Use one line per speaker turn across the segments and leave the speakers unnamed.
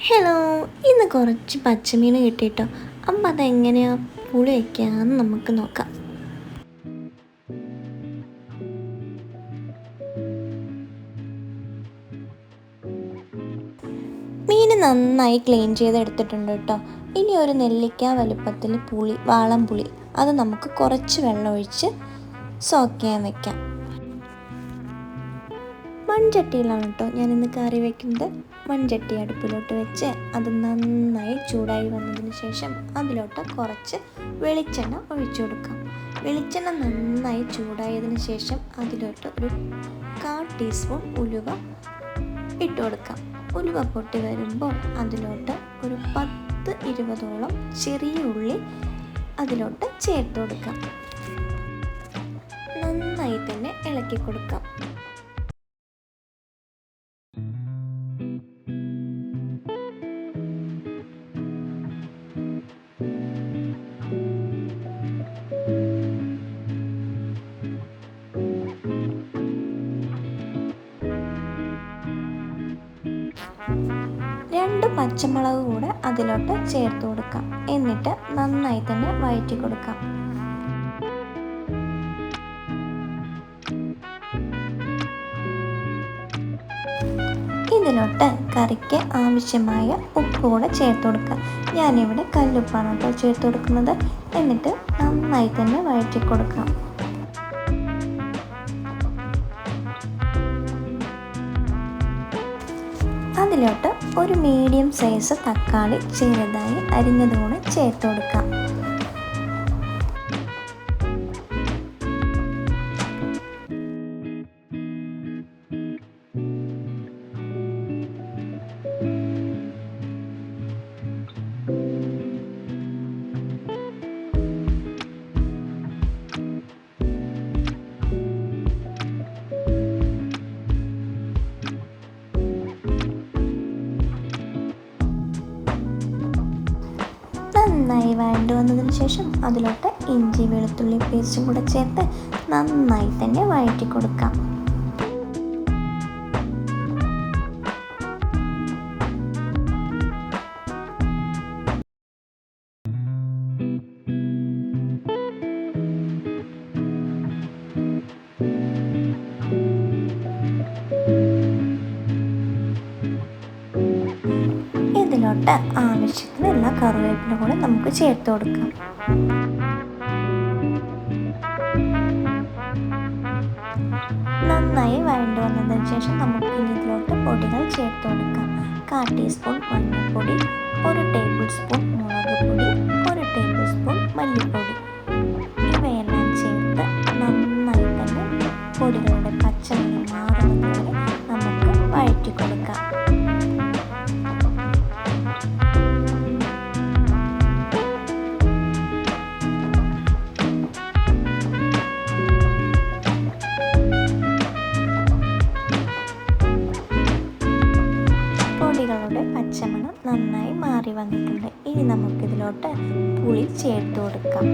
Hello, ഇന്ന് കുറച്ച് പച്ചമീൻ കിട്ടിയിട്ടോ. അപ്പം അതെങ്ങനെയാണ് പുളി വയ്ക്കാമെന്ന് നമുക്ക് നോക്കാം. മീൻ നന്നായി ക്ലീൻ ചെയ്തെടുത്തിട്ടുണ്ട് കേട്ടോ. ഇനി ഒരു നെല്ലിക്ക വലുപ്പത്തിൽ പുളി, വാളം പുളി, അത് നമുക്ക് കുറച്ച് വെള്ളം ഒഴിച്ച് സോക്ക് ചെയ്യാൻ വെക്കാം. മൺചട്ടിയിലാണ് കേട്ടോ ഞാനിന്ന് കറി വയ്ക്കുന്നത്. മൺചട്ടി അടുപ്പിലോട്ട് വെച്ച് അത് നന്നായി ചൂടായി വന്നതിന് ശേഷം അതിലോട്ട് കുറച്ച് വെളിച്ചെണ്ണ ഒഴിച്ചു കൊടുക്കാം. വെളിച്ചെണ്ണ നന്നായി ചൂടായതിന് ശേഷം അതിലോട്ട് ഒരു 1/4 ടീസ്പൂൺ ഉലുവ ഇട്ട് കൊടുക്കാം. ഉലുവ പൊട്ടി വരുമ്പോൾ അതിലോട്ട് ഒരു 10-20ഓളം ചെറിയ ഉള്ളി അതിലോട്ട് ചേർത്ത് കൊടുക്കാം. നന്നായി തന്നെ ഇളക്കി കൊടുക്കാം. രണ്ട് പച്ചമുളക് കൂടെ അതിലോട്ട് ചേർത്ത് കൊടുക്കാം. എന്നിട്ട് നന്നായി തന്നെ വഴറ്റി കൊടുക്കാം. ഇതിലോട്ട് കറിക്ക് ആവശ്യമായ ഉപ്പ് കൂടെ ചേർത്ത് കൊടുക്കാം. ഞാനിവിടെ കല്ലുപ്പാണ് കേട്ടോ ചേർത്ത് കൊടുക്കുന്നത്. എന്നിട്ട് നന്നായി തന്നെ വഴറ്റി കൊടുക്കാം. അതിലോട്ട് ഒരു മീഡിയം സൈസ് തക്കാളി ചെറുതായി അരിഞ്ഞതുകൂടെ ചേർത്ത് കൊടുക്കാം. നന്നായി വഴണ്ട് വന്നതിന് ശേഷം അതിലോട്ട് ഇഞ്ചി വെളുത്തുള്ളി പേസ്റ്റും കൂടെ ചേർത്ത് നന്നായി തന്നെ വഴറ്റി കൊടുക്കാം. ഇതിലോട്ട് ആവശ്യത്തിനുള്ള കറിവേപ്പില കൂടെ നമുക്ക് ചേർത്ത് കൊടുക്കാം. നന്നായി വഴണ്ട് വന്നതിന് ശേഷം നമുക്ക് ഇനി ഇതിലോട്ട് പൊടികൾ ചേർത്ത് കൊടുക്കാം. 1/4 ടീസ്പൂൺ മഞ്ഞൾപ്പൊടി, 1 ടേബിൾ സ്പൂൺ മുളക് പൊടി, 1 ടേബിൾ സ്പൂൺ മല്ലിപ്പൊടി, ഇവയെല്ലാം ചേർത്ത് നന്നായി തന്നെ പൊടികളുടെ പച്ചമണം മാറുന്നത് വരെ നമുക്ക് വഴറ്റി കൊടുക്കാം. പൊടികളുടെ പച്ചമണം നന്നായി മാറി വന്നിട്ടുണ്ട്. ഇനി നമുക്കിതിലോട്ട് പുളി ചേർത്ത് കൊടുക്കാം.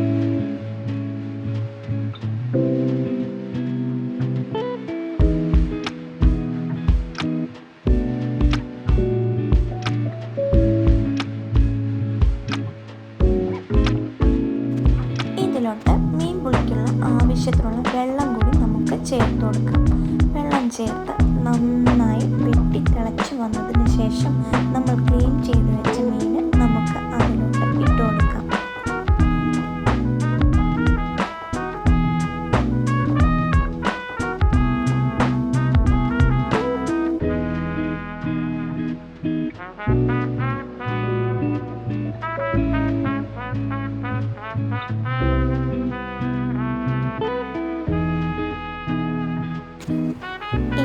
ഇതിലോട്ട് മീൻ പുളിക്കുള്ള ആവശ്യത്തിനുള്ള വെള്ളം കൂടി നമുക്ക് ചേർത്ത് കൊടുക്കാം. വെള്ളം ചേർത്ത് നന്നായി വെട്ടി തിളച്ച് വന്നതിന് ശേഷം നമ്മൾ ക്ലീൻ ചെയ്ത് വെച്ച മീൻ നമുക്ക് അതിലോട്ട് ഇട്ട് കൊടുക്കാം.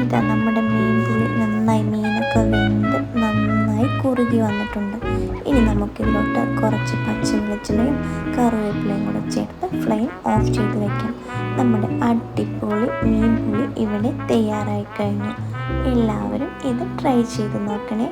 ഇതാ നമ്മുടെ മീൻ പുളി മീനൊക്കെ വെന്ത് നന്നായി കുറുകി വന്നിട്ടുണ്ട്. ഇനി നമുക്കിതിലോട്ട് കുറച്ച് പച്ച വെളിച്ചെണ്ണയും കറിവേപ്പിലയും കൂടെ ചേർത്ത് ഫ്ലെയിം ഓഫ് ചെയ്ത് വയ്ക്കാം. നമ്മുടെ അടിപൊളി മീൻ പുളി ഇവിടെ തയ്യാറായി കഴിഞ്ഞു. എല്ലാവരും ഇത് ട്രൈ ചെയ്ത് നോക്കണേ.